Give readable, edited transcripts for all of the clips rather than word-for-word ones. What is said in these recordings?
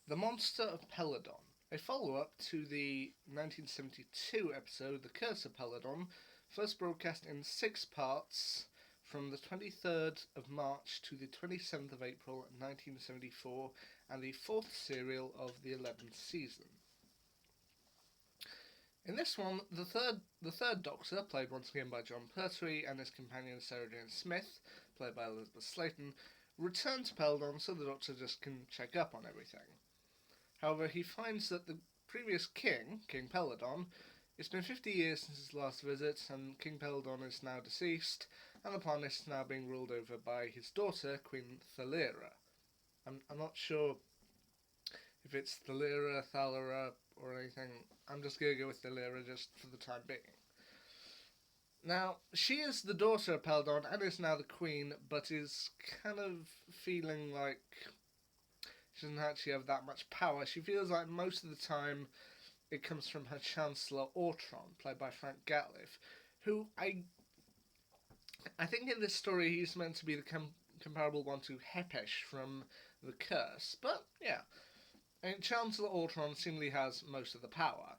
The Monster of Peladon, a follow up to the 1972 episode The Curse of Peladon, first broadcast in 6 parts from the 23rd of March to the 27th of April 1974, and the fourth serial of the 11th season. In this one, the third Doctor, played once again by John Pertwee, and his companion Sarah Jane Smith, played by Elizabeth Slaton, return to Peladon so the Doctor just can check up on everything. However, he finds that the previous king, King Peladon, it's been 50 years since his last visit, and King Peladon is now deceased, and the planet is now being ruled over by his daughter, Queen Thalera. I'm not sure if it's Thalera, Thalera, or anything. I'm just going to go with Thalera just for the time being. Now, she is the daughter of Peladon and is now the queen, but is kind of feeling like she doesn't actually have that much power. She feels like most of the time it comes from her Chancellor Ortron, played by Frank Gatliff, who I think in this story he's meant to be the comparable one to Hepesh from The Curse. But yeah, Chancellor Ortron seemingly has most of the power.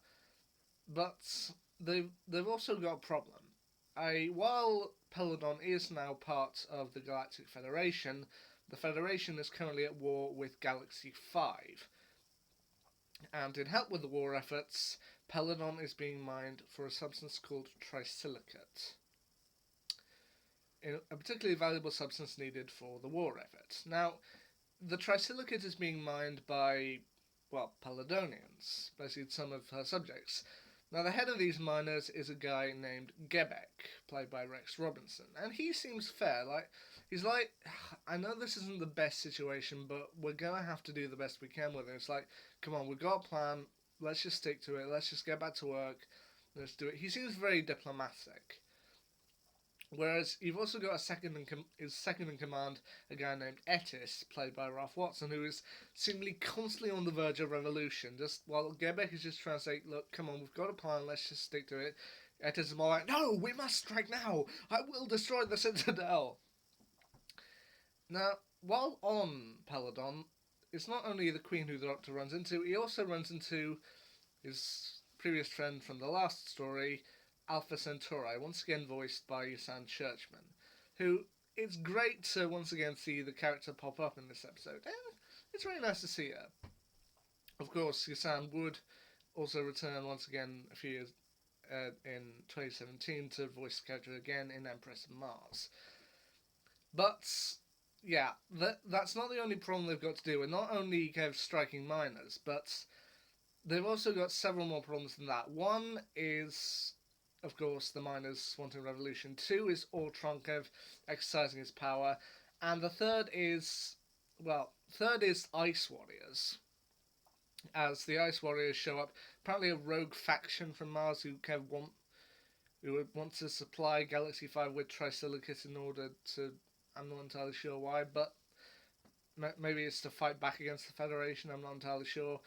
But they've also got a problem. While Peladon is now part of the Galactic Federation, the Federation is currently at war with Galaxy 5. And in help with the war efforts, Peladon is being mined for a substance called trisilicate, a particularly valuable substance needed for the war effort. Now, the trisilicate is being mined by, Peladonians, basically some of her subjects. Now, the head of these miners is a guy named Gebek, played by Rex Robinson, and he seems fair. He's like, I know this isn't the best situation, but we're gonna have to do the best we can with it. It's like, come on, we've got a plan, let's just stick to it, let's just get back to work, let's do it. He seems very diplomatic. Whereas you've also got his second in command, a guy named Etis, played by Ralph Watson, who is seemingly constantly on the verge of revolution. Just while Gebek is just trying to say, "Look, come on, we've got a plan. Let's just stick to it." Etis is more like, "No, we must strike now. I will destroy the Citadel." Now, while on Peladon, it's not only the Queen who the Doctor runs into. He also runs into his previous friend from the last story, Alpha Centauri, once again voiced by Yusan Churchman, who it's great to once again see the character pop up in this episode, and it's really nice to see her. Of course, Yusan would also return once again a few years in 2017 to voice the character again in Empress of Mars. But yeah, that's not the only problem they've got to deal with. Not only kind of striking miners, but they've also got several more problems than that. One is, of course, the miners wanting revolution. Two is Ortron exercising his power. And the third is Ice Warriors. As the Ice Warriors show up, apparently a rogue faction from Mars who would want to supply Galaxy 5 with trisilicate in order to, I'm not entirely sure why, but maybe it's to fight back against the Federation, I'm not entirely sure.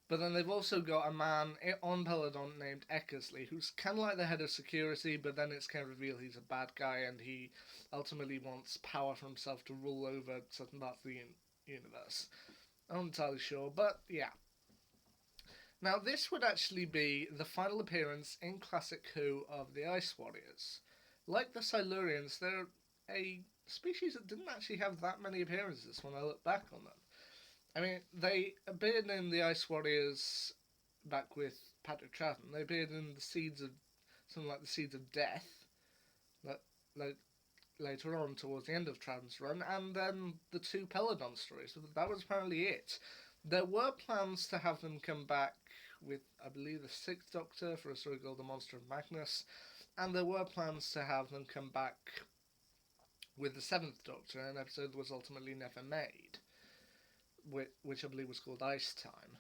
But then they've also got a man on Peladon named Eckersley, who's kind of like the head of security, but then it's kind of revealed he's a bad guy and he ultimately wants power for himself to rule over certain parts of the universe. I'm not entirely sure, but yeah. Now, this would actually be the final appearance in Classic Who of the Ice Warriors. Like the Silurians, they're a species that didn't actually have that many appearances when I look back on them. I mean, they appeared in the Ice Warriors back with Patrick Troughton. They appeared in the something like the Seeds of Death, like later on towards the end of Troughton's run, and then the two Peladon stories. So that was apparently it. There were plans to have them come back with, I believe, the Sixth Doctor for a story called The Monster of Magnus, and there were plans to have them come back with the Seventh Doctor in an episode that was ultimately never made, which I believe was called Ice Time.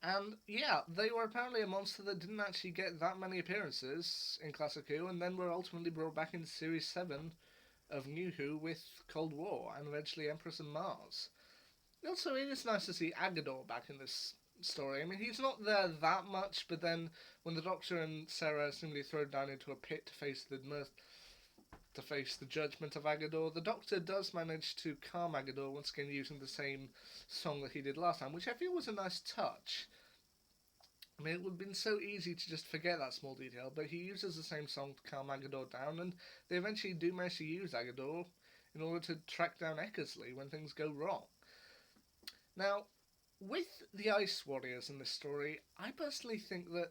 And yeah, they were apparently a monster that didn't actually get that many appearances in Classic Who, and then were ultimately brought back in Series 7 of New Who with Cold War, and eventually Empress of Mars. Also, it is nice to see Agador back in this story. I mean, he's not there that much, but then when the Doctor and Sarah seemingly throw down into a pit to face the to face the judgment of Agador. The Doctor does manage to calm Agador once again using the same song that he did last time, which I feel was a nice touch. I mean, it would have been so easy to just forget that small detail, but he uses the same song to calm Agador down, and they eventually do manage to use Agador in order to track down Eckersley when things go wrong. Now, with the Ice Warriors in this story, I personally think that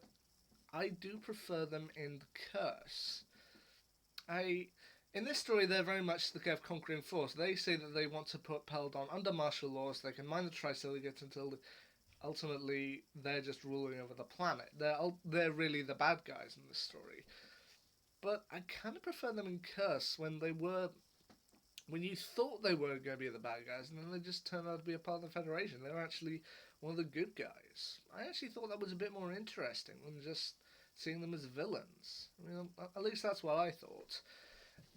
I do prefer them in The Curse. In this story, they're very much the kind of conquering force. They say that they want to put Peladon under martial law so they can mine the Trisiligates until ultimately they're just ruling over the planet. They're really the bad guys in this story. But I kind of prefer them in Curse when you thought they were going to be the bad guys, and then they just turned out to be a part of the Federation. They were actually one of the good guys. I actually thought that was a bit more interesting than just seeing them as villains. I mean, at least that's what I thought.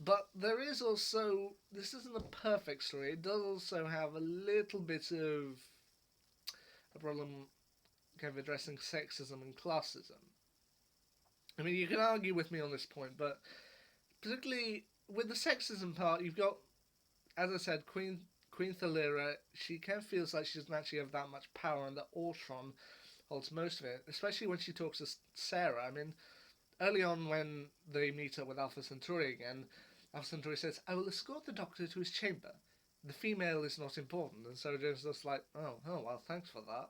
But there is also, this isn't a perfect story. It does also have a little bit of a problem kind of addressing sexism and classism. I mean, you can argue with me on this point, but particularly with the sexism part, you've got, as I said, Queen Thalira. She kind of feels like she doesn't actually have that much power, and that Ultron holds most of it, especially when she talks to Sarah. I mean, early on when they meet up with Alpha Centauri again, Alpha Centauri says, "I will escort the Doctor to his chamber. The female is not important." And Sarah Jones is just like, oh, well, thanks for that.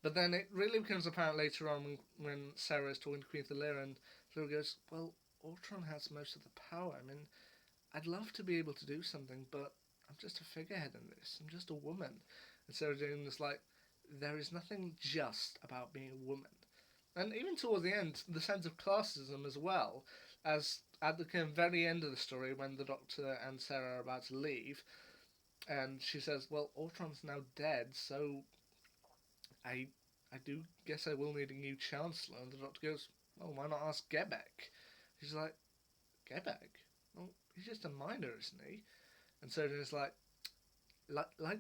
But then it really becomes apparent later on when Sarah is talking to Queen Thalira, and Thalira goes, well, Ultron has most of the power. I mean, I'd love to be able to do something, but I'm just a figurehead in this. I'm just a woman. And Sarah Jane is like, there is nothing just about being a woman. And even towards the end, the sense of classism as well, as at the kind of very end of the story when the Doctor and Sarah are about to leave, and she says, well, Ultron's now dead, so I do guess I will need a new Chancellor. And the Doctor goes, well, why not ask Gebek? She's like, Gebek? Well, he's just a miner, isn't he? And Surgeon is like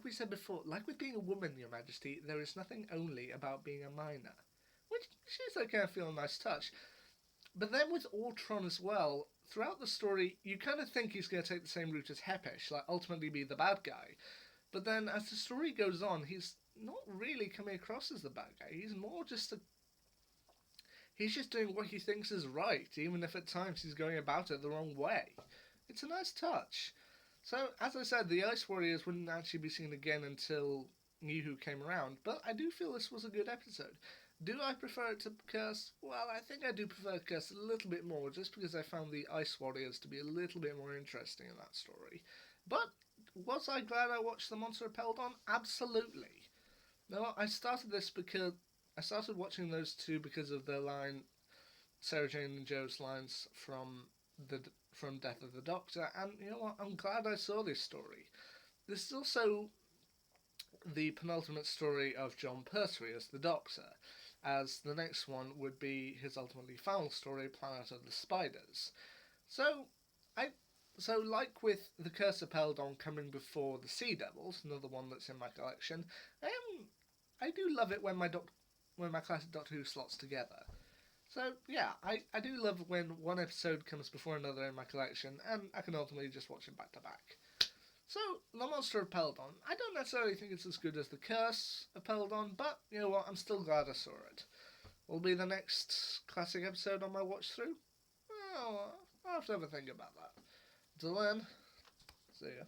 we said before, like with being a woman, Your Majesty, there is nothing only about being a miner. Which is, I kind of feel a nice touch. But then with Ultron as well, throughout the story, you kind of think he's going to take the same route as Hepesh, like ultimately be the bad guy. But then as the story goes on, he's not really coming across as the bad guy. He's more just he's just doing what he thinks is right, even if at times he's going about it the wrong way. It's a nice touch. So, as I said, the Ice Warriors wouldn't actually be seen again until New Who came around, but I do feel this was a good episode. Do I prefer it to Curse? Well, I think I do prefer Curse a little bit more, just because I found the Ice Warriors to be a little bit more interesting in that story. But was I glad I watched The Monster of Peladon? Absolutely. No, I started watching those two because of their line, Sarah Jane and Joe's lines from Death of the Doctor, and you know what? I'm glad I saw this story. This is also the penultimate story of John Pertwee as the Doctor, as the next one would be his ultimately final story, Planet of the Spiders. So like with The Curse of Peladon coming before The Sea Devils, another one that's in my collection, I do love it when my classic Doctor Who slots together. So, yeah, I do love when one episode comes before another in my collection, and I can ultimately just watch it back to back. So, The Monster of Peladon, I don't necessarily think it's as good as The Curse of Peladon, but, you know what, I'm still glad I saw it. Will be the next classic episode on my watch through? Well, I'll have to have a think about that. Until then, see ya.